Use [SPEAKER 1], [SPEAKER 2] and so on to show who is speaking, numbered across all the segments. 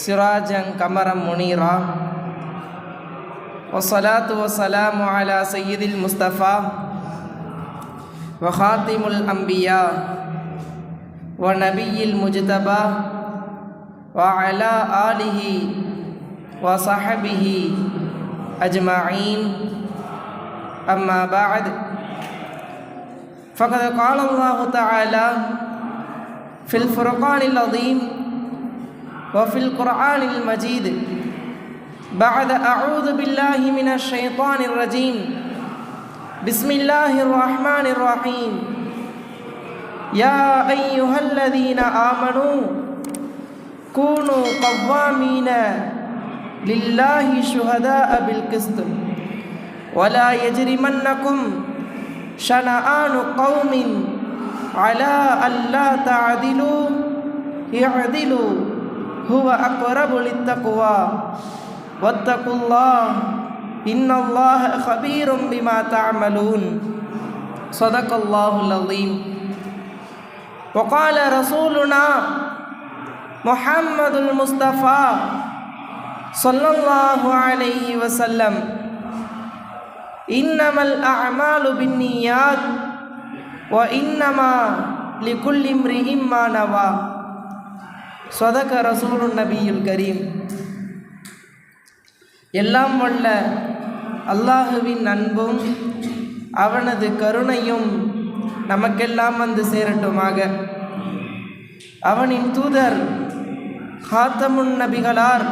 [SPEAKER 1] سراجا قمرا منيرا والصلاة والسلام على سيد المصطفى وخاتم الأنبياء ونبي المجتبى وعلى آله وصحبه أجمعين أما بعد فقد قال الله تعالى في الفرقان العظيم وفي القرآن المجيد بعد أعوذ بالله من الشيطان الرجيم بسم الله الرحمن الرحيم يا أيها الذين آمنوا كونوا قوامين لله شهداء بالقسط ولا يجرمنكم شنآن قوم على ألا تعدلوا اعدلوا هو أقرب للتقوى واتقوا الله إن الله خبير بما تعملون صدق الله العظيم وقال رسولنا محمد المصطفى صلى الله عليه وسلم إنما الأعمال بالنيات وإنما لكل امرئ ما نوى صدق رسول النبي الكريم. எல்லாம் வல்ல அல்லாஹுவின் அன்பும் அவனது கருணையும் நமக்கெல்லாம் வந்து சேரட்டுமாக. அவனின் தூதர் ஹாத்தமுன் நபிகளார்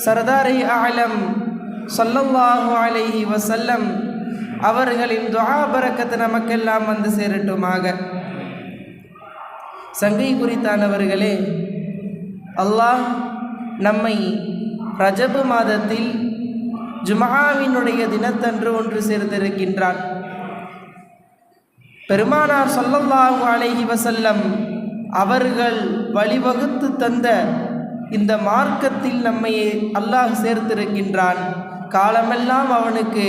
[SPEAKER 1] சர்தாரை ஆலம் ஸல்லல்லாஹு அலைஹி வஸல்லம் அவர்களின் துஆ பரக்கத்து நமக்கெல்லாம் வந்து சேரட்டுமாக. சங்கை குறித்தானவர்களே, அல்லாஹ் நம்மை ரஜபு மாதத்தில் ஜும்ஆவினுடைய தினத்தன்று ஒன்று சேர்த்திருக்கின்றான். பெருமானார் ஸல்லல்லாஹு அலைஹி வஸல்லம் அவர்கள் வழிவகுத்து தந்த இந்த மார்க்கத்தில் நம்மை அல்லாஹ் சேர்த்திருக்கின்றான். காலமெல்லாம் அவனுக்கு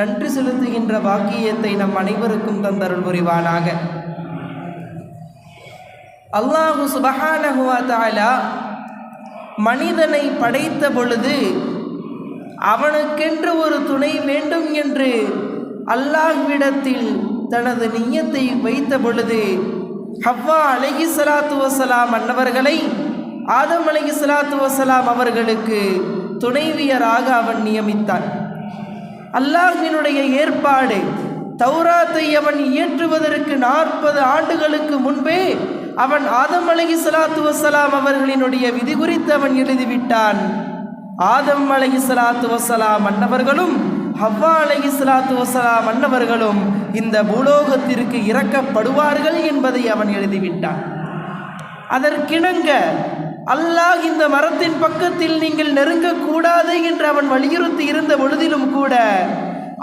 [SPEAKER 1] நன்றி செலுத்துகின்ற பாக்கியத்தை நம் அனைவருக்கும் தந்தருள் புரிவானாக. அல்லாஹு சுப்ஹானஹு வ தஆலா மனிதனை படைத்த பொழுது அவனுக்கென்று ஒரு துணை வேண்டும் என்று அல்லாஹ்விடத்தில் தனது நிய்யத்தை வைத்த பொழுது ஹவ்வா அலைஹிஸ்ஸலாத்து வஸ்ஸலாம் அன்னவர்களை ஆதம் அலைஹிஸ்ஸலாத்து வஸ்ஸலாம் அவர்களுக்கு துணைவியராக அவன் நியமித்தான். அல்லாஹ்வினுடைய ஏற்பாடு, தௌராத்தை அவன் இயற்றுவதற்கு 40 ஆண்டுகளுக்கு முன்பே அவன் ஆதம் அலைஹிஸ்ஸலாத்து வஸ்ஸலாம் அவர்களினுடைய விதி குறித்து அவன் எழுதிவிட்டான். ஆதம் அலைஹிஸ்ஸலாத்து வஸ்ஸலாம் அன்னவர்களும் ஹவ்வா அலைஹிஸ்ஸலாத்து வஸ்ஸலாம் அன்னவர்களும் இந்த பூலோகத்திற்கு இறக்கப்படுவார்கள் என்பதை அவன் எழுதிவிட்டான். அதற்கிணங்க அல்லாஹ் இந்த மரத்தின் பக்கத்தில் நீங்கள் நெருங்கக்கூடாது என்று அவன் வலியுறுத்தி இருந்த பொழுதிலும் கூட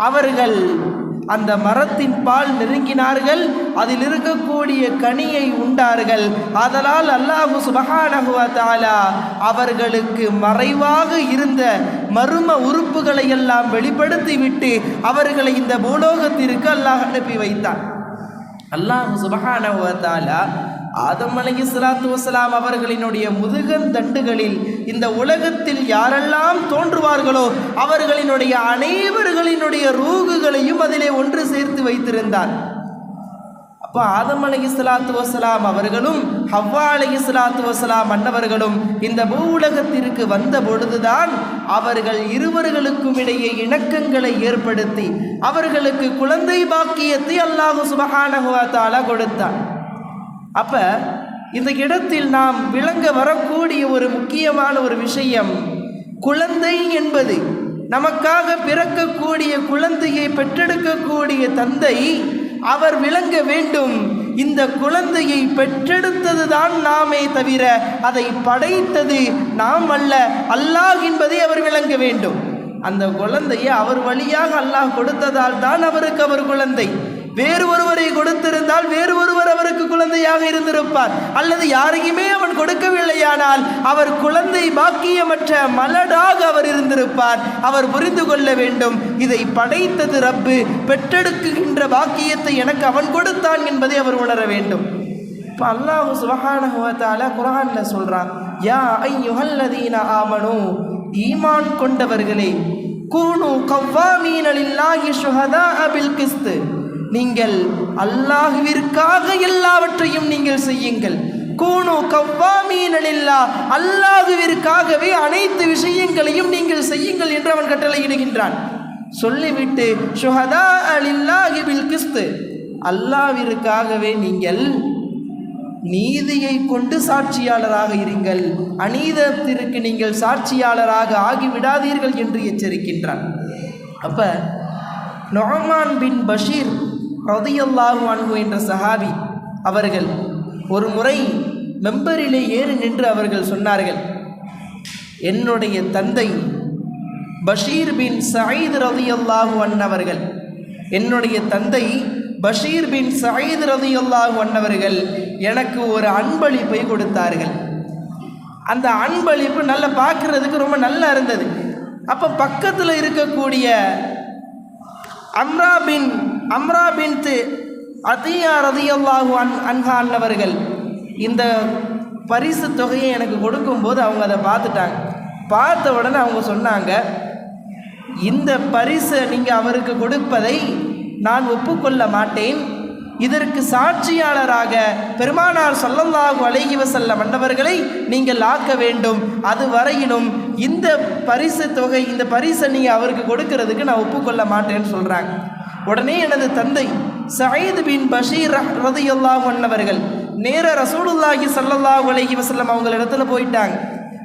[SPEAKER 1] அவர்கள் அந்த மரத்தின் பால் நெருங்கினார்கள், அதில் இருக்கக்கூடிய கனியை உண்டார்கள். ஆதலால் அல்லாஹு சுப்ஹானஹு வ தஆலா அவர்களுக்கு மறைவாக இருந்த மர்ம உறுப்புகளை எல்லாம் வெளிப்படுத்திவிட்டு அவர்களை இந்த பூலோகத்திற்கு அல்லாஹ் அனுப்பி வைத்தான். அல்லாஹு சுப்ஹானஹு வ தஆலா ஆதம் அலைஹிஸ்ஸலாத்து வஸ்ஸலாம் அவர்களினுடைய முதுகந்தண்டுகளில் இந்த உலகத்தில் யாரெல்லாம் தோன்றுவார்களோ அவர்களினுடைய அனைவர்களினுடைய ரூகுகளையும் அதிலே ஒன்று சேர்த்து வைத்திருந்தார். அப்போ ஆதம் அலைஹிஸ்ஸலாத்து வஸ்ஸலாம் அவர்களும் ஹவ்வா அலைஹிஸ்ஸலாத்து வஸ்ஸலாம் அன்னவர்களும் இந்த பூ உலகத்திற்கு வந்த பொழுதுதான் அவர்கள் இருவர்களுக்கும் இடையே இணக்கங்களை ஏற்படுத்தி அவர்களுக்கு குழந்தை பாக்கியத்தை அல்லாஹ் சுப்ஹானஹு வ தஆலா கொடுத்தான். அப்போ இந்த இடத்தில் நாம் விளங்க வரக்கூடிய ஒரு முக்கியமான ஒரு விஷயம், குழந்தை என்பது நமக்காக பிறக்கக்கூடிய குழந்தையை பெற்றெடுக்கக்கூடிய தந்தை அவர் விளங்க வேண்டும். இந்த குழந்தையை பெற்றெடுத்தது தான் நாமே தவிர அதை படைத்தது நாம் அல்ல, அல்லாஹ் என்பதை அவர் விளங்க வேண்டும். அந்த குழந்தையை அவர் வழியாக அல்லாஹ் கொடுத்ததால் தான் அவருக்கு அவர் குழந்தை. வேறு ஒருவரை கொடுத்திருந்தால் வேறு ஒருவர் அவருக்கு குழந்தையாக இருந்திருப்பார், அல்லது யாரையுமே அவன் கொடுக்கவில்லையானால் அவர் குழந்தை பாக்கியமற்ற மலடாக அவர் இருந்திருப்பார். அவர் புரிந்து கொள்ள வேண்டும், இதை படைத்தது ரப்பு, பெற்றெடுக்குகின்ற பாக்கியத்தை எனக்கு அவன் கொடுத்தான் என்பதை அவர் உணர வேண்டும். இப்போ அல்லாஹ் சுப்ஹானஹு வ தஆலா குர்ஆன்ல சொல்றான், யா ஐயுஹல்லதீன ஆமனூ, ஈமான் கொண்டவர்களே, கூனு கவ்வாமீன லில்லாஹி ஷுஹதாஅ பில் கிஸ்த், நீங்கள் அல்லாஹ்விற்காக எல்லாவற்றையும் நீங்கள் செய்யுங்கள். கூனு கவ்வாமீன லில்லாஹ், அல்லாஹ்விற்காகவே அனைத்து விஷயங்களையும் நீங்கள் செய்யுங்கள் என்று அவன் கட்டளையிடுகின்றான். சொல்லிவிட்டு ஷுஹதாஅ லில்லாஹி பில் கிஸ்த், அல்லாஹ்விற்காகவே நீங்கள் நீதியை கொண்டு சாட்சியாளராக இருங்கள், அநீதத்திற்கு நீங்கள் சாட்சியாளராக ஆகிவிடாதீர்கள் என்று எச்சரிக்கின்றான். அப்ப நுஅமான் பின் பஷீர் ரலியல்லாஹு அன்ஹு என்ற சஹாபி அவர்கள் ஒரு முறை மெம்பரிலே ஏறி நின்று அவர்கள் சொன்னார்கள், என்னுடைய தந்தை பஷீர் பின் சயீத் ரலியல்லாஹு அன்ஹு அவர்கள், என்னுடைய தந்தை பஷீர் பின் சயீத் ரலியல்லாஹு அன்ஹு அவர்கள் எனக்கு ஒரு அன்பளிப்பை கொடுத்தார்கள். அந்த அன்பளிப்பு நல்லா பார்க்குறதுக்கு ரொம்ப நல்லா இருந்தது. அப்போ பக்கத்தில் இருக்கக்கூடிய அம்ரா பின் அதியா ரலியல்லாஹு அன்ஹா அன்னவர்கள் இந்த பரிசு தொகையை எனக்கு கொடுக்கும்போது அவங்க அதை பார்த்துட்டாங்க. பார்த்த உடனே அவங்க சொன்னாங்க, இந்த பரிசை நீங்கள் அவருக்கு கொடுப்பதை நான் ஒப்புக்கொள்ள மாட்டேன், இதற்கு சாட்சியாளராக பெருமானார் ஸல்லல்லாஹு அலைஹி வஸல்லம் அன்னவர்களை நீங்கள் ஆக்க வேண்டும், அது வரையிலும் இந்த பரிசு தொகை, இந்த பரிசை நீங்கள் அவருக்கு கொடுக்கறதுக்கு நான் ஒப்புக்கொள்ள மாட்டேன்னு சொல்கிறாங்க. உடனே எனது தந்தை சயீத் பின் பஷீர் ரலியல்லாஹு அன்ஹு நேர ரசூலுல்லாஹி ஸல்லல்லாஹு அலைஹி வஸல்லம் அவங்களிடத்துல போயிட்டாங்க.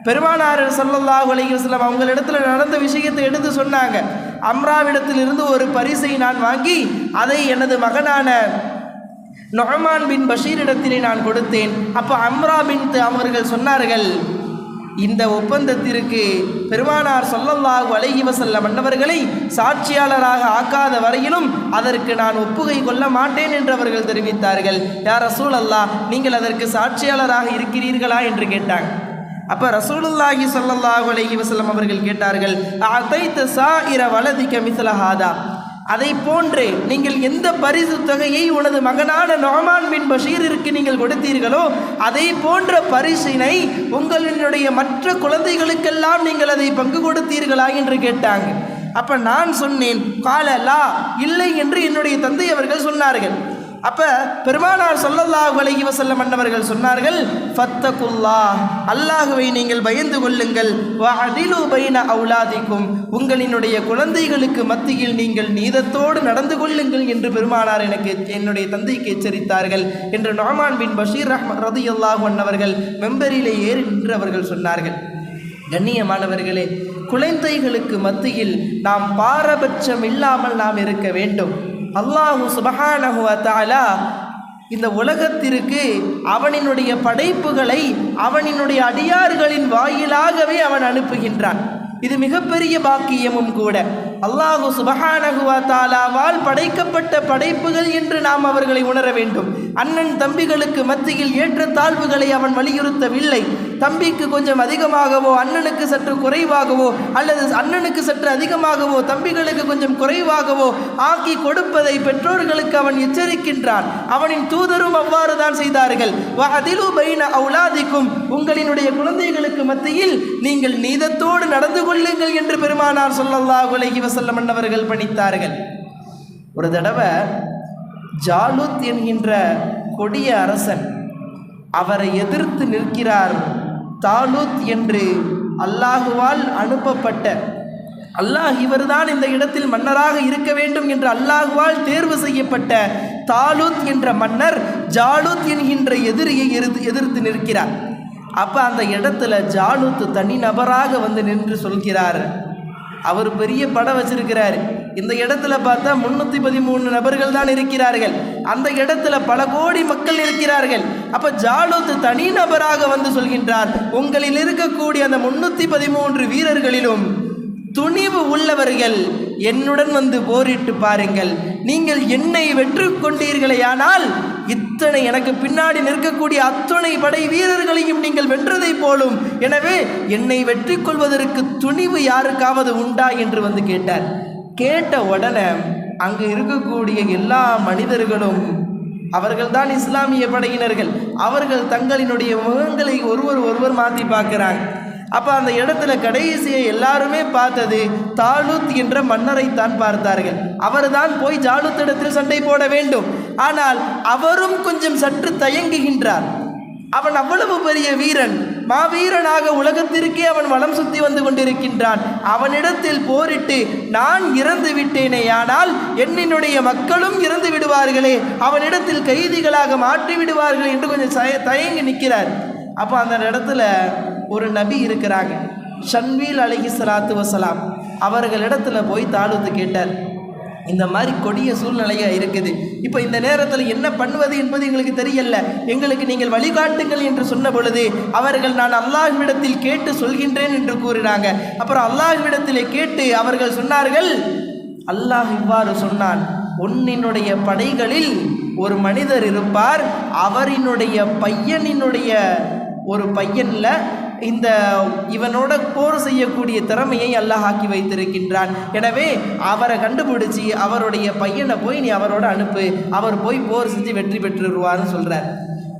[SPEAKER 1] பெருமானார் ஸல்லல்லாஹு அலைஹி வஸல்லம் அவங்களிடத்துல நடந்த விஷயத்தை எடுத்து சொன்னாங்க. அம்ராவிடத்திலிருந்து ஒரு பரிசை நான் வாங்கி அதை எனது மகனான நுஅமான் பின் பஷீரிடத்திலே நான் கொடுத்தேன். அப்போ அம்ரா பின் அவர்கள் சொன்னார்கள், இந்த ஒப்பந்தத்திற்கு பெருமானார் ஸல்லல்லாஹு அலைஹி வஸல்லம் அன்னவர்களை சாட்சியாளராக ஆக்காத வரையிலும் அதற்கு நான் ஒப்புகை கொள்ள மாட்டேன் என்று அவர்கள் தெரிவித்தார்கள். யா ரசூலல்லாஹ், நீங்கள் அதற்கு சாட்சியாளராக இருக்கிறீர்களா என்று கேட்டாங்க. அப்போ ரசூலுல்லாஹி ஸல்லல்லாஹு அலைஹி வஸல்லம் அவர்கள் கேட்டார்கள், அதைத சாயிர வலதிக மிஸ்ல ஹாதா, அதை போன்றே நீங்கள் எந்த பரிசு தொகையை உனது மகனான நுஅமான் பின் பஷீருக்கு நீங்கள் கொடுத்தீர்களோ அதை போன்ற பரிசினை உங்களுடைய மற்ற குழந்தைகளுக்கெல்லாம் நீங்கள் அதை பங்கு கொடுத்தீர்களா என்று கேட்டாங்க. அப்போ நான் சொன்னேன், காலலா, இல்லை என்று என்னுடைய தந்தை அவர்கள் சொன்னார்கள். அப்போ பெருமானார் ஸல்லல்லாஹு அலைஹி வஸல்லம் அன்னவர்கள் சொன்னார்கள், ஃபத்தகுல்லாஹ், அல்லாஹ்வை நீங்கள் பயந்து கொள்ளுங்கள், வஅதிலு பைன அவுலாதிக்கும், உங்களினுடைய குழந்தைகளுக்கு மத்தியில் நீங்கள் நீதத்தோடு நடந்து கொள்ளுங்கள் என்று பெருமானார் என்னுடைய தந்தைக்கு எச்சரித்தார்கள் என்று நுஅமான் பின் பஷீர் ரலியல்லாஹு அன்ஹு அவர்கள் மெம்பரிலே ஏறி நின்று அவர்கள் சொன்னார்கள். கண்ணியமானவர்களே, குழந்தைகளுக்கு மத்தியில் நாம் பாரபட்சம் இல்லாமல் நாம் இருக்க வேண்டும். அல்லாஹு சுப்ஹானஹு வ தஆலா இந்த உலகத்திற்கு அவனினுடைய படைப்புகளை அவனினுடைய அடியார்களின் வாயிலாகவே அவன் அனுப்புகின்றான். இது மிகப்பெரிய பாக்கியமும் கூட. அல்லாஹு சுப்ஹானஹு வ தஆலாவால் படைக்கப்பட்ட படைப்புகள் என்று நாம் அவர்களை உணர வேண்டும். அண்ணன் தம்பிகளுக்கு மத்தியில் ஏற்ற தாழ்வுகளை அவன் வலியுறுத்தவில்லை. தம்பிக்கு கொஞ்சம் அதிகமாகவோ அண்ணனுக்கு சற்று குறைவாகவோ அல்லது அண்ணனுக்கு சற்று அதிகமாகவோ தம்பிகளுக்கு கொஞ்சம் குறைவாகவோ ஆக்கி கொடுப்பதை பெற்றோர்களுக்கு அவன் எச்சரிக்கின்றான். அவனின் தூதரும் அவ்வாறு தான் செய்தார்கள். வஅதிலு பைன அவுலாதிக்கும், உங்களினுடைய குழந்தைகளுக்கு மத்தியில் நீங்கள் நீதத்தோடு நடந்து கொள்ளுங்கள் என்று பெருமானார் ஸல்லல்லாஹு அலைஹி வஸல்லம் அன்னவர்கள் பணித்தார்கள். ஒரு தடவை ஜாலூத் என்கின்ற கொடிய அரசன், அவரை எதிர்த்து நிற்கிறார் தாலூத் என்று அல்லாஹுவால் அனுப்பப்பட்ட, அல்லாஹ் இவர்தான் இந்த இடத்தில் மன்னராக இருக்க வேண்டும் என்று அல்லாஹுவால் தேர்வு செய்யப்பட்ட தாலூத் என்ற மன்னர் ஜாலூத் என்கின்ற எதிரியை எதிர்த்து நிற்கிறார். அப்போ அந்த இடத்துல ஜாலூத் தனி நபராக வந்து நின்று சொல்கிறார், அவர் பெரிய படம் வச்சிருக்கிறார். இந்த இடத்துல பார்த்தா 313 நபர்கள் தான் இருக்கிறார்கள். அந்த இடத்துல பல கோடி மக்கள் இருக்கிறார்கள். அப்ப ஜாலூத் தனி நபராக வந்து சொல்கின்றார், உங்களில் இருக்கக்கூடிய அந்த 313 வீரர்களிலும் துணிவு உள்ளவர்கள் என்னுடன் வந்து போரிட்டு பாருங்கள். நீங்கள் என்னை வெற்றி கொண்டீர்களேயானால் இத்தனை எனக்கு பின்னாடி நிற்கக்கூடிய அத்தனை படை வீரர்களையும் நீங்கள் வென்றதை போலும். எனவே என்னை வெற்றி கொள்வதற்கு துணிவு யாருக்காவது உண்டா என்று வந்து கேட்டார். கேட்ட உடனே அங்கு இருக்கக்கூடிய எல்லா மனிதர்களும் அவர்கள்தான் இஸ்லாமிய படையினர்கள். அவர்கள் தங்களினுடைய முகங்களை ஒருவர் மாற்றி பார்க்கிறாங்க. அப்போ அந்த இடத்துல கடைசியை எல்லாருமே பார்த்தது தாலூத் என்ற மன்னரைத்தான் பார்த்தார்கள். அவர்தான் போய் ஜாலூத் இடத்தில் சண்டை போட வேண்டும். ஆனால் அவரும் கொஞ்சம் சற்று தயங்குகின்றார். அவன் அவ்வளவு பெரிய வீரன், மாவீரனாக உலகத்திற்கே அவன் வலம் சுத்தி வந்து கொண்டிருக்கின்றான். அவனிடத்தில் போரிட்டு நான் இறந்து விட்டேனே, ஆனால் என்னுடைய மக்களும் இறந்து விடுவார்களே, அவனிடத்தில் கைதிகளாக மாற்றி விடுவார்கள் என்று கொஞ்சம் தயங்கி நிற்கிறார். அப்போ அந்த இடத்துல ஒரு நபி இருக்கிறாங்க, ஷன்வீல் அலைஹிஸ்ஸலாத்து வஸலாம். அவர்களிடத்துல போய் தாலூத் கேட்டார், இந்த மாதிரி கொடிய சூழ்நிலையாக இருக்குது, இப்போ இந்த நேரத்தில் என்ன பண்ணுவது என்பது எங்களுக்கு தெரியல, எங்களுக்கு நீங்கள் வழிகாட்டுங்கள் என்று சொன்ன பொழுது அவர்கள் நான் அல்லாஹ்விடத்தில் கேட்டு சொல்கின்றேன் என்று கூறினாங்க. அப்புறம் அல்லாஹ்விடத்திலே கேட்டு அவர்கள் சொன்னார்கள், அல்லாஹ் இவ்வாறு சொன்னான், உன்னினுடைய படைகளில் ஒரு மனிதர் இருப்பார், அவரினுடைய பையனினுடைய ஒரு பையன்ல இந்த இவனோட போர் செய்யக்கூடிய திறமையை அல்லாஹ் ஆக்கி வைத்திருக்கின்றான். எனவே அவரை கண்டுபிடிச்சி அவருடைய பையனை போய் நீ அவரோட அனுப்பு, அவர் போய் போர் செஞ்சு வெற்றி பெற்றுருவார்னு சொல்கிறார்.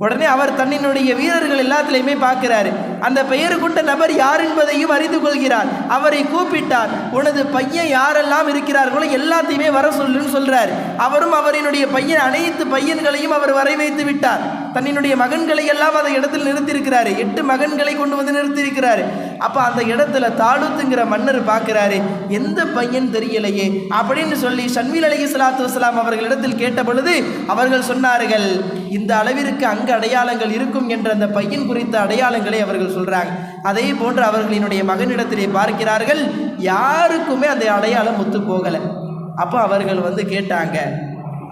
[SPEAKER 1] உடனே அவர் தன்னினுடைய வீரர்கள் எல்லாத்திலையுமே பார்க்கிறாரு. அந்த பெயர் கொண்ட நபர் யார் என்பதையும் அறிந்து கொள்கிறார். அவரை கூப்பிட்டார், உனது பையன் யாரெல்லாம் இருக்கிறார்களோ எல்லாத்தையுமே வர சொல்லுன்னு சொல்றார். அவரும் அவரினுடைய பையன் அனைத்து பையன்களையும் அவர் வரை வைத்து விட்டார். தன்னினுடைய மகன்களை எல்லாம் அந்த இடத்தில் நிறுத்தியிருக்கிறாரு. 8 மகன்களை கொண்டு வந்து நிறுத்தியிருக்கிறாரு. அப்போ அந்த இடத்துல தாலூத்துங்கிற மன்னர் பார்க்கிறாரு, எந்த பையன் தெரியலையே அப்படின்னு சொல்லி ஷன்வீல் அலைஹிஸ்ஸலாத்து வஸலாம் அவர்களிடத்தில் கேட்ட பொழுது அவர்கள் சொன்னார்கள், இந்த அளவிற்கு அங்கு அடையாளங்கள் இருக்கும் என்ற அந்த பையன் குறித்த அடையாளங்களை அவர்கள் சொல்றாங்க. அதே போன்று அவர்களினுடைய மகனிடத்திலே பார்க்கிறார்கள், யாருக்குமே அந்த அடையாளம் ஒத்து போகலை. அப்போ அவர்கள் வந்து கேட்டாங்க,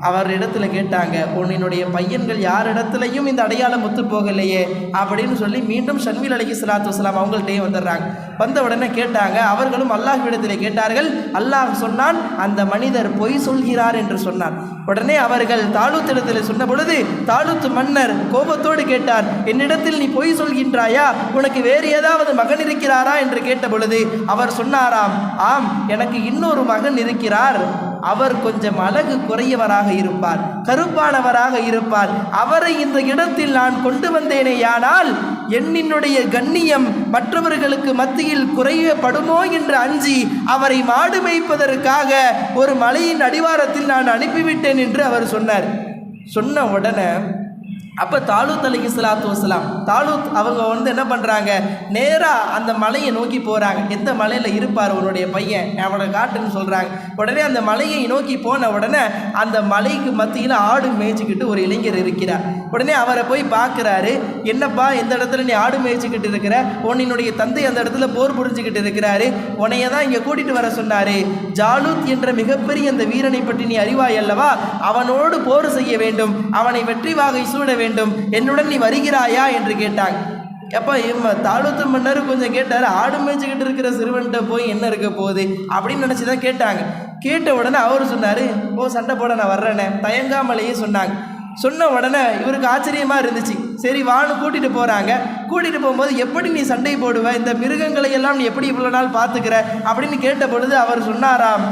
[SPEAKER 1] அவரிடத்துல கேட்டாங்க, உன்னுடைய பையன்கள் யாரிடத்துலையும் இந்த அடையாளம் ஒத்து போகலையே அப்படின்னு சொல்லி மீண்டும் ஷன்வீல் அலைஹிஸ்ஸலாத்து வஸலாம் அவங்கள்ட்டே வந்துடுறாங்க. வந்த உடனே கேட்டாங்க, அவர்களும் அல்லாஹ்விடத்திலே கேட்டார்கள். அல்லாஹ் சொன்னான், அந்த மனிதர் பொய் சொல்கிறார் என்று சொன்னார். உடனே அவர்கள் தாலூத் இடத்தில் சொன்ன பொழுது தாலூத் மன்னர் கோபத்தோடு கேட்டார், என்னிடத்தில் நீ பொய் சொல்கின்றாயா, உனக்கு வேறு ஏதாவது மகன் இருக்கிறாரா என்று கேட்ட பொழுது அவர் சொன்னாராம், ஆம், எனக்கு இன்னொரு மகன் இருக்கிறார், அவர் கொஞ்சம் அழகு குறையவராக இருப்பார், கருப்பானவராக இருப்பார், அவரை இந்த இடத்தில் நான் கொண்டு வந்தேனேயானால் என்னுடைய கண்ணியம் மற்றவர்களுக்கு மத்தியில் குறையப்படுமோ என்று அஞ்சி அவரை மாடு மேய்ப்பதற்காக ஒரு மலையின் அடிவாரத்தில் நான் அனுப்பிவிட்டேன் என்று அவர் சொன்னார். சொன்ன உடனே அப்போ தாலூத் அலைஹிஸ்ஸலாத்து வஸலாம் தாலூத் அவங்க வந்து என்ன பண்ணுறாங்க, நேராக அந்த மலையை நோக்கி போகிறாங்க. எந்த மலையில் இருப்பார் உன்னுடைய பையன், அவனை காட்டுன்னு சொல்கிறாங்க. உடனே அந்த மலையை நோக்கி போன உடனே அந்த மலைக்கு மத்தியில் ஆடு மேய்ச்சிக்கிட்டு ஒரு இளைஞர் இருக்கிறார். உடனே அவரை போய் பார்க்குறாரு, என்னப்பா இந்த இடத்துல நீ ஆடு மேய்ச்சிக்கிட்டு இருக்கிற, உன்னுடைய தந்தை அந்த இடத்துல போர் புரிஞ்சுக்கிட்டு இருக்கிறாரு, உன்னைய தான் இங்கே கூட்டிகிட்டு வர சொன்னார், ஜாலூத் என்ற மிகப்பெரிய அந்த வீரனை பற்றி நீ அறிவாய் அல்லவா, அவனோடு போர் செய்ய வேண்டும், அவனை வெற்றி வாகை சூட வேண்டும், என்னுடன் நீ வருகிறாயா என்று கேட்டாங்க. எப்போ தாலூத் மன்னர் கொஞ்சம் கேட்டார், ஆடு மேய்ச்சிக்கிட்டு இருக்கிற சிறுவன்கிட்ட போய் என்ன இருக்க போகுது அப்படின்னு நினச்சி தான் கேட்டாங்க. கேட்ட உடனே அவர் சொன்னார், ஓ சண்டை போட நான் வர்றேனே, தயங்காமலேயே சொன்னாங்க. சொன்ன உடனே இவருக்கு ஆச்சரியமாக இருந்துச்சு. சரி வான்னு கூட்டிகிட்டு போகிறாங்க. கூட்டிகிட்டு போகும்போது எப்படி நீ சண்டை போடுவ, இந்த மிருகங்களை எல்லாம் நீ எப்படி இவ்வளோ நாள் பார்த்துக்கிற அப்படின்னு கேட்ட பொழுது அவர் சொன்னாராம்,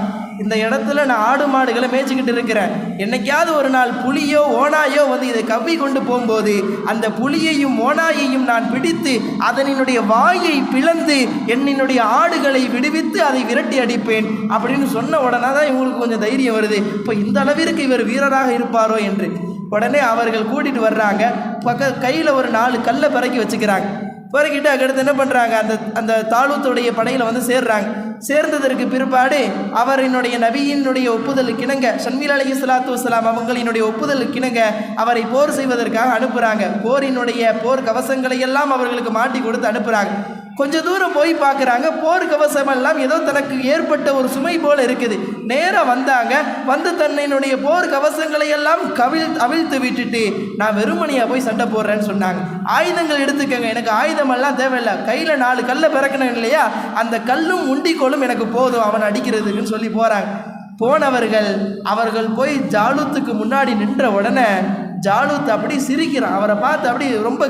[SPEAKER 1] இந்த இடத்துல நான் ஆடு மாடுகளை மேய்ச்சிக்கிட்டு இருக்கிறேன், என்னைக்காவது ஒரு நாள் புலியோ ஓனாயோ வந்து இதை கவ்வி கொண்டு போகும்போது அந்த புலியையும் ஓனாயையும் நான் பிடித்து அதனுடைய வாயை பிளந்து என்னுடைய ஆடுகளை விடுவித்து அதை விரட்டி அடிப்பேன் அப்படின்னு சொன்ன உடனே தான் இவங்களுக்கு கொஞ்சம் தைரியம் வருது, இப்போ இந்த அளவிற்கு இவர் வீரராக இருப்பாரோ என்று. உடனே அவர்கள் கூட்டிகிட்டு வர்றாங்க. கையில் ஒரு 4 கல்லை பிறக்கி வச்சுக்கிறாங்க. பிறக்கிட்டு அதுக்கடுத்து என்ன பண்ணுறாங்க, அந்த தாலூத்துடைய படையில் வந்து சேர்றாங்க. சேர்ந்ததற்கு பிற்பாடு அவரினுடைய நபியினுடைய ஒப்புதலுக்கிணங்க ஷன்வீல் அலைஹிஸ்ஸலாத்து வஸலாம் அவங்களினுடைய ஒப்புதலுக்கிணங்க அவரை போர் செய்வதற்காக அனுப்புகிறாங்க. போர் கவசங்களை எல்லாம் அவர்களுக்கு மாட்டி கொடுத்து அனுப்புகிறாங்க. கொஞ்சம் தூரம் போய் பார்க்குறாங்க, போர் கவசம் எல்லாம் ஏதோ தனக்கு ஏற்பட்ட ஒரு சுமை போல் இருக்குது. நேராக வந்தாங்க, வந்து தன்னுடைய போர் கவசங்களை எல்லாம் அவிழ்த்து விட்டுட்டு நான் வெறுமனையாக போய் சண்டை போடுறேன்னு சொன்னாங்க. ஆயுதங்கள் எடுத்துக்கங்க, எனக்கு ஆயுதமெல்லாம் தேவையில்லை, கையில் 4 கல்லை பிறக்கணும் இல்லையா, அந்த கல்லும் உண்டிக்கோலும் எனக்கு போதும் அவன் அடிக்கிறதுக்குன்னு சொல்லி போகிறாங்க. போனவர்கள் அவர்கள் போய் ஜாலூத்துக்கு முன்னாடி நின்ற உடனே ஜாலூத் அப்படி சிரிக்கிறான். அவரை பார்த்து அப்படி ரொம்ப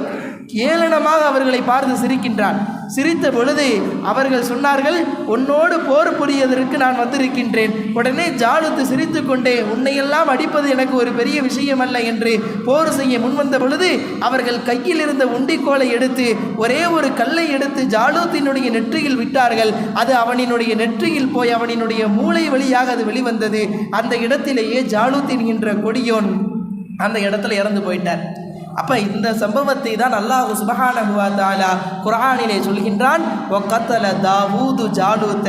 [SPEAKER 1] ஏளனமாக அவர்களை பார்த்து சிரிக்கின்றான். சிரித்த பொழுது அவர்கள் சொன்னார்கள், உன்னோடு போர் புரியதற்கு நான் வந்திருக்கின்றேன். உடனே ஜாலூத் சிரித்து கொண்டே, உன்னையெல்லாம் அடிப்பது எனக்கு ஒரு பெரிய விஷயம் அல்ல என்று போர் செய்ய முன்வந்த பொழுது அவர்கள் கையில் இருந்த உண்டிக்கோலை எடுத்து ஒரே ஒரு கல்லை எடுத்து ஜாலூத்தினுடைய நெற்றியில் விட்டார்கள். அது அவனினுடைய நெற்றியில் போய் அவனினுடைய மூளை வழியாக அது வெளிவந்தது. அந்த இடத்திலேயே ஜாலூத் என்கின்ற கொடியோன் அந்த இடத்துல இறந்து போயிட்டார். அப்போ இந்த சம்பவத்தை தான் அல்லாஹ் சுப்ஹானஹு வ தஆலா குர்ஆனிலே சொல்கின்றான், வகத்தல தாவூது ஜாலூத்த.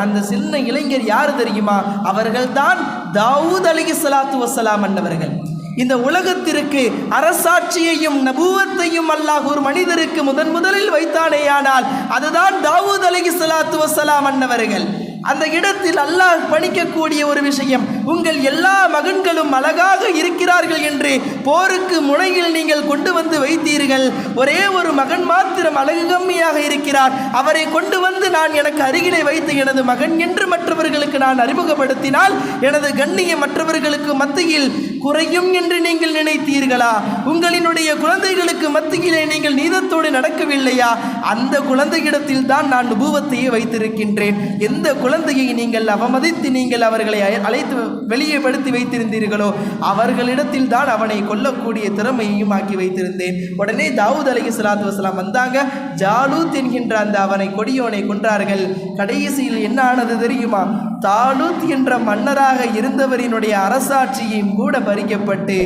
[SPEAKER 1] அந்த சின்ன இளைஞர் யார் தெரியுமா? அவர்கள்தான் தாவூத் அலைஹிஸ்ஸலாத்து வஸ்ஸலாம் அன்னவர்கள். இந்த உலகத்திற்கு அரசாட்சியையும் நபுவத்தையும் அல்லாஹ் ஒரு மனிதருக்கு முதலில் வைத்தானேயானால் அதுதான் தாவூத் அலைஹிஸ்ஸலாத்து வஸ்ஸலாம் அன்னவர்கள். அந்த இடத்தில் அல்லாஹ் பணிக்கக்கூடிய ஒரு விஷயம், உங்கள் எல்லா மகன்களும் அழகாக இருக்கிறார்கள் என்று போருக்கு முனையில் நீங்கள் கொண்டு வந்து வைத்தீர்கள். ஒரே ஒரு மகன் மாத்திரம் அழகு கம்மியாக இருக்கிறார். அவரை கொண்டு வந்து நான் எனக்கு அருகிலே வைத்து எனது மகன் என்று மற்றவர்களுக்கு நான் அறிமுகப்படுத்தினால் எனது கண்ணியம் மற்றவர்களுக்கு மத்தியில் குறையும் என்று நீங்கள் நினைத்தீர்களா? உங்களினுடைய குழந்தைகளுக்கு மத்தியிலே நீங்கள் நீதத்தோடு நடக்கவில்லையா? அந்த குழந்தையிடத்தில் தான் நான் நுபுவத்தையே வைத்திருக்கின்றேன். எந்த குழந்தையை நீங்கள் அவமதித்து நீங்கள் அவர்களை அழைத்து வெளியே படுத்தி வைத்திருந்தீர்களோ அவர்களிடத்தில் தான் அவனை கொல்லக்கூடிய திறமையையும் ஆக்கி வைத்திருந்தேன். உடனே தாவூத் அலைஹிஸ்ஸலாத்து வஸ்ஸலாம் வந்தாங்க. ஜாலூத் என்கின்ற அந்த அவனை கொடியோனை கொன்றார்கள். கடைசியில் என்ன ஆனது தெரியுமா? தாலூத் என்ற மன்னராக இருந்தவரினுடைய அரசாட்சியும் கூட பறிக்கப்பட்டு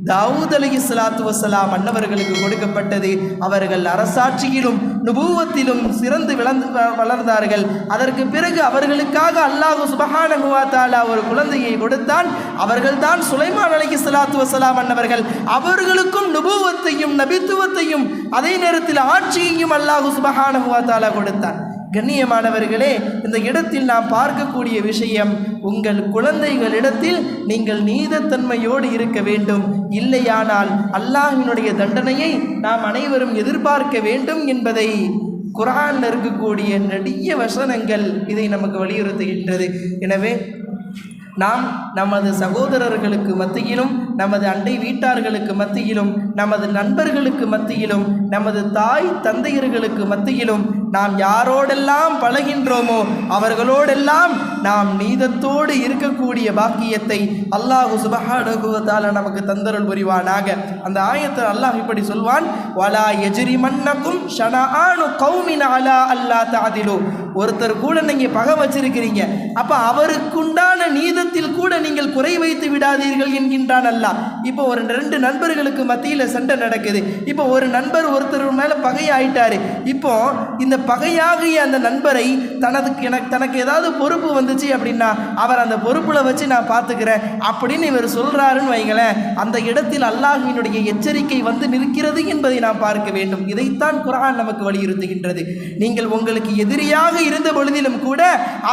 [SPEAKER 1] தாவூத் அலைஹிஸ்ஸலாத்து வஸ்ஸலாம் அன்னவர்களுக்கு கொடுக்கப்பட்டது. அவர்கள் அரசாட்சியிலும் நுபுவத்திலும் சிறந்து வளர்ந்தார்கள். அதற்கு பிறகு அவர்களுக்காக அல்லாஹ் சுப்ஹானஹு வ தஆலா ஒரு குழந்தையை கொடுத்தான். அவர்கள்தான் சுலைமான் அலைஹிஸ்ஸலாத்து வஸ்ஸலாம் அன்னவர்கள். அவர்களுக்கும் நுபுவத்தையும் நபித்துவத்தையும் அதே நேரத்தில் ஆட்சியையும் அல்லாஹ் சுப்ஹானஹு வ தஆலா கொடுத்தான். கண்ணியமானவர்களே, இந்த இடத்தில் நாம் பார்க்கக்கூடிய விஷயம், உங்கள் குழந்தைகளிடத்தில் நீங்கள் நீதத்தன்மையோடு இருக்க வேண்டும். இல்லையானால் அல்லாஹ்வினுடைய தண்டனையை நாம் அனைவரும் எதிர்பார்க்க வேண்டும் என்பதை குர்ஆனில் இருக்கக்கூடிய நெடிய வசனங்கள் இதை நமக்கு வலியுறுத்துகின்றது. எனவே நாம் நமது சகோதரர்களுக்கு மத்தியிலும் நமது அண்டை வீட்டார்களுக்கு மத்தியிலும் நமது நண்பர்களுக்கு மத்தியிலும் நமது தாய் தந்தையர்களுக்கு மத்தியிலும் நாம் யாரோடெல்லாம் பழகின்றோமோ அவர்களோடெல்லாம் நாம் நீதத்தோடு இருக்கக்கூடிய பாக்கியத்தை அல்லாஹ் சுப்ஹானஹு வ தஆலா நமக்கு தந்தருள் புரிவானாக. அந்த ஆயத்தில் அல்லாஹ் இப்படி சொல்வான், வலா யஜ்ரிமன்னக்கும் ஷனஆனு கௌமின் அலா அல்லா தஅதிலு. ஒருத்தர் கூட நீங்கள் பகை வச்சிருக்கிறீங்க, அப்போ அவருக்குண்டான நீதத்தில் கூட நீங்கள் குறை வைத்து விடாதீர்கள் என்கின்றான் அல்லாஹ். இப்போ ஒரு 2 நண்பர்களுக்கு மத்தியில் சண்டை நடக்குது. இப்போ ஒரு நண்பர் ஒருத்தர் மேலே பகையாயிட்டாரு. இப்போ இந்த பகையாகிய அந்த நண்பரை தனக்கு ஏதாவது பொறுப்பு வந்துச்சு அப்படின்னா அவர் அந்த பொறுப்பில் வச்சு நான் பார்த்துக்கிறேன் அப்படின்னு இவர் சொல்கிறாருன்னு வைங்களேன், அந்த இடத்தில் அல்லாஹ்வினுடைய எச்சரிக்கை வந்து நிற்கிறது என்பதை நாம் பார்க்க வேண்டும். இதைத்தான் குர்ஆன் நமக்கு வலியுறுத்துகின்றது. நீங்கள் உங்களுக்கு எதிரியாக இருந்த பொழுதிலும் கூட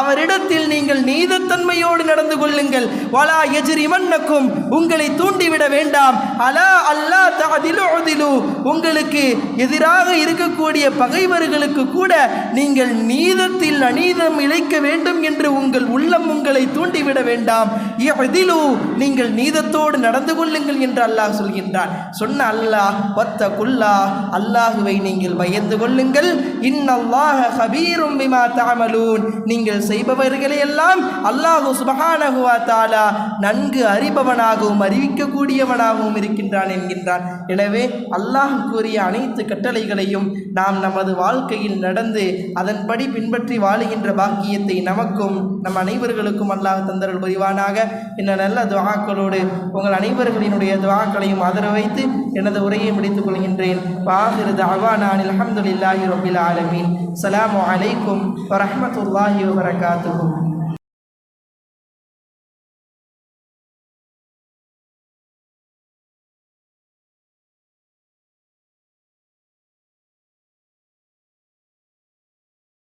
[SPEAKER 1] அவரிடத்தில் நீங்கள் நீதத்தன்மையோடு நடந்து கொள்ளுங்கள். வலா யஜ்ரிமன்னக்கும், உங்களை தூண்டிவிட வேண்டாம். அலா அல்லா தஅதிலு உதிலு, உங்களுக்கு எதிராக இருக்கக்கூடிய பகைவர்களுக்கு கூட நீங்கள் நீதத்தில் அநீதம் இழைக்க வேண்டும் என்று உங்கள் உள்ளம் உங்களை தூண்டிவிட வேண்டாம். இஅதிலு, நீங்கள் நீதத்தோடு நடந்து கொள்ளுங்கள் என்று அல்லாஹ் சொல்கின்றான். சொன்ன அல்லாஹ் வத்தகுல்லா, அல்லாஹுவை நீங்கள் பயந்து கொள்ளுங்கள். இன்னல்லாஹ கபீரும் பிமா தஅமலூன், நீங்கள் செய்பவர்களை எல்லாம் அல்லாஹ் சுப்ஹானஹு வ தஆலா நன்கு அறிபவனாகவும் அறிவிக்கக்கூடியவனாகவும் இருக்கின்றான் என்கின்றான். எனவே அல்லாஹ் கூறிய அனைத்து கட்டளைகளையும் நாம் நமது வாழ்க்கையில் நடந்து அதன்படி பின்பற்றி வாழுகின்ற பாக்கியத்தை நமக்கும் நம் அனைவர்களுக்கும் அல்லாஹ் தந்தருள் புரிவானாக. இந்த நல்ல துஆக்களோடு உங்கள் அனைவர்களினுடைய துஆக்களையும் ஆதரவு வைத்து எனது உரையை முடித்துக் கொள்கின்றேன். வாஹிரு தஅவானா அல்ஹம்துலில்லாஹி ரப்பில் ஆலமீன். அஸ்ஸலாமு அலைக்கும் வரஹ்மத்துல்லாஹி வபரகாத்துஹு.